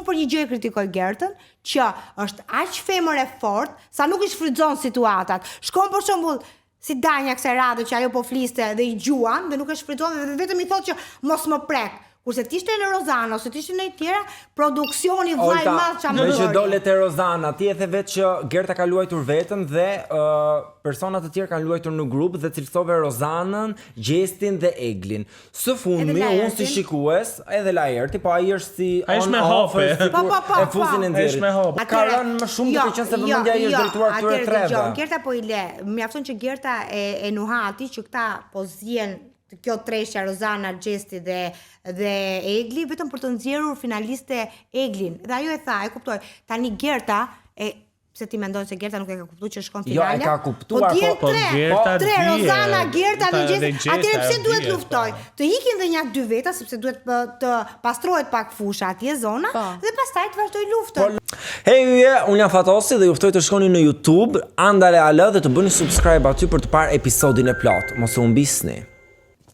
për një gjë e kritikoj Gertën, që është aq femër e fortë, sa nuk i shfrytëzon situatat. Shkon për shembull si Danja kësaj radhe që ajo po fliste dhe i gjuan dhe nuk e shfrytëzon dhe vetëm i thotë që mos më prek. Kurse t'ishte në Rozana ose t'ishte në tjera, produksioni vllai madh çam bëri. Me që dole te Rozana, ti e the vetë që Gerta ka luajtur vetëm dhe persona të tjerë kanë luajtur në grup dhe cilësove Rozanën, Gjestin dhe Eglin. Së fundmi unë si shikues, edhe Laerti, po ai është si on off, e fuzin e nxjerrit. Ka rënë më shumë duke qenë se vëmendja i është drejtuar këtyre treve. Gerta po i le, mjafton që Gerta e nuhati që këta po zjen kjo treshja Rozana, Gjesti dhe Egli vetëm për të nxjerrur finaliste Eglin. Dhe ajo e tha, e kuptoj. Tani Gerta pse ti mendon se Gerta nuk e ka kuptuar që shkon finale? Jo, e ka kuptuar, po Gerta di. Rozana, Gerta dhe Gjesti. Atëherë pse duhet luftoj? Të ikin dhe një 2 veta sepse duhet të pastrohet pak fusha atje zona dhe pastaj të vazhdoj luftën. Hey, unë jam Fatosi dhe juftoj të shkoni në YouTube, Andale Ale dhe të bëni subscribe aty për të parë episodin e plot. Mos u humbisni.